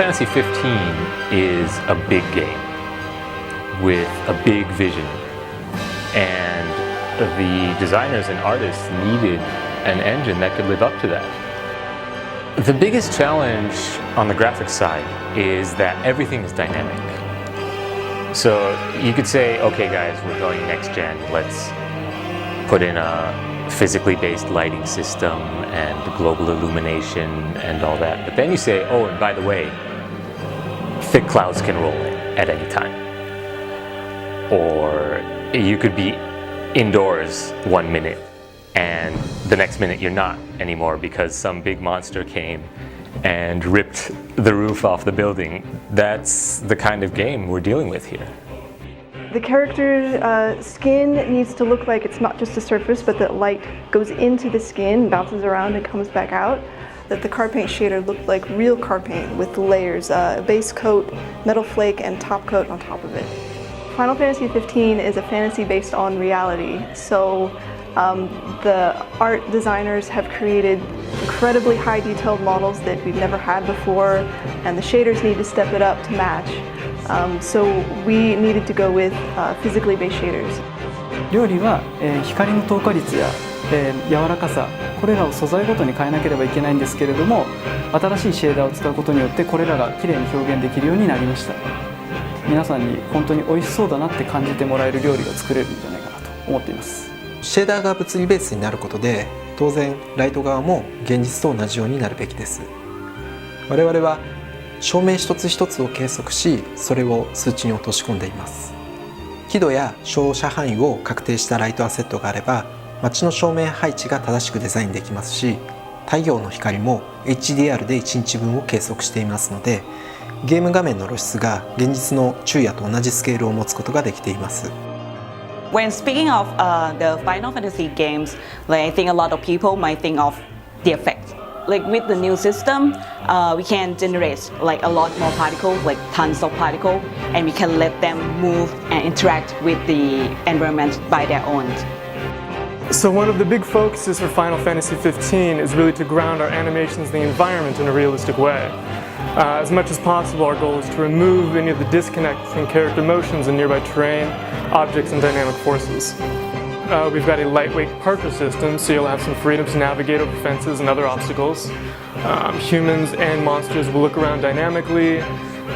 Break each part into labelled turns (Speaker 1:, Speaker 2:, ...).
Speaker 1: Fantasy 15 is a big game with a big vision, and the designers and artists needed an engine that could live up to that. The biggest challenge on the graphics side is that everything is dynamic. So you could say, okay guys, we're going next gen, let's put in a physically based lighting system and global illumination and all that. But then you say, oh, and by the way, thick clouds can roll in at any time. Or you could be indoors 1 minute and the next minute you're not anymore because some big monster came and ripped the roof off the building. That's the kind of game we're dealing with here.
Speaker 2: The character's skin needs to look like it's not just a surface, but that light goes into the skin, bounces around and comes back out. That the car paint shader looked like real car paint with layers, a base coat, metal flake, and top coat on top of it. Final Fantasy 15 is a fantasy based on reality, so the art designers have created incredibly high detailed models that we've never had before, and the shaders need to step it up to match. So we needed to go with physically based shaders.
Speaker 3: 料理は、光の透過率や、柔らかさ、これらを素材ごとに変えなければいけないんですけれども、新しいシェーダーを使うことによってこれらがきれいに表現できるようになりました。皆さんに本当に美味しそうだなって感じてもらえる料理が作れるんじゃないかなと思っています。
Speaker 4: シェーダーが物理ベースになることで、当然ライト側も現実と同じようになるべきです。我々は照明一つ一つを計測し、それを数値に落とし込んでいます。輝度や照射範囲を確定したライトアセットがあれば、街の照明配置が正しくデザインできますし、太陽の光も HDR で1日分を計測していますので、ゲーム画面の露出が現実の昼夜と同じスケールを持つことができています。
Speaker 5: When speaking of the Final Fantasy games, like, I think a lot of people might think of the effects. Like with the new system, we can generate like a lot more particles, like tons of particles, and we can let them move and interact with the environment by their own.
Speaker 6: So one of the big focuses for Final Fantasy 15 is really to ground our animations in the environment in a realistic way. As much as possible, our goal is to remove any of the disconnect between character motions and nearby terrain, objects, and dynamic forces. We've got a lightweight parkour system, so you'll have some freedom to navigate over fences and other obstacles. Humans and monsters will look around dynamically.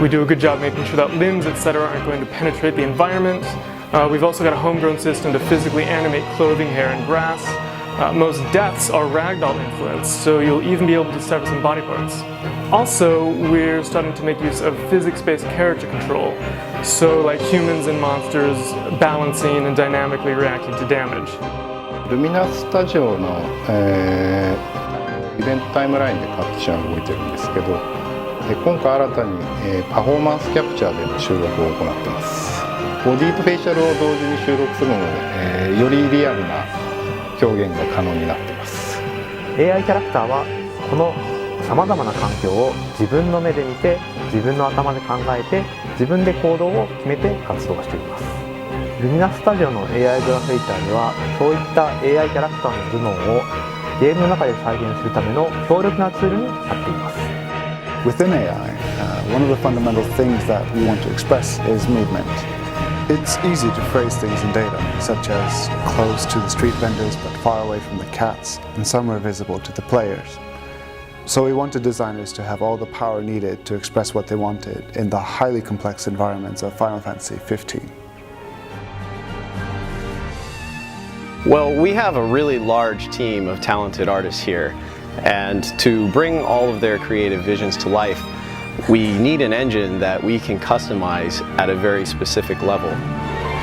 Speaker 6: We do a good job making sure that limbs, etc. aren't going to penetrate the environment. We've also got a homegrown system to physically animate clothing, hair, and grass. Most deaths are ragdoll influenced, so you'll even be able to sever some body parts. Also, we're starting to make use of physics-based character control, so like humans and monsters balancing and dynamically reacting to damage.
Speaker 7: ルミナスタジオの、イベントタイムラインで各社が動いてるんですけど、今回新たに、パフォーマンスキャプチャーでの収録を行っています。ボディとフェイシャルを同時に収録するので、よりリアルな表現が可能になっています。
Speaker 8: AI キャラクターはこのさまざまな環境を自分の目で見て、自分の頭で考えて、自分で行動を決めて活動しています。ルミナスタジオの AI グラフェイターでは、そういった AI キャラクターの頭脳をゲームの中で再現するための強力なツールになっています。
Speaker 9: Within AI, one of the fundamental things that we want to express is movement. It's easy to phrase things in data, such as close to the street vendors but far away from the cats, and somewhere visible to the players. So we wanted designers to have all the power needed to express what they wanted in the highly complex environments of Final Fantasy 15.
Speaker 10: Well, we have a really large team of talented artists here, and to bring all of their creative visions to life, we need an engine that we can customize at a very specific level.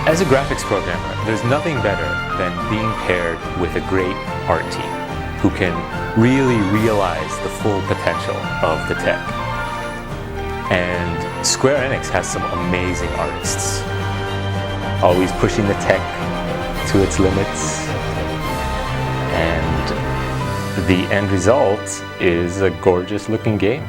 Speaker 1: As a graphics programmer, there's nothing better than being paired with a great art team who can really realize the full potential of the tech. And Square Enix has some amazing artists, always pushing the tech to its limits, and the end result is a gorgeous looking game.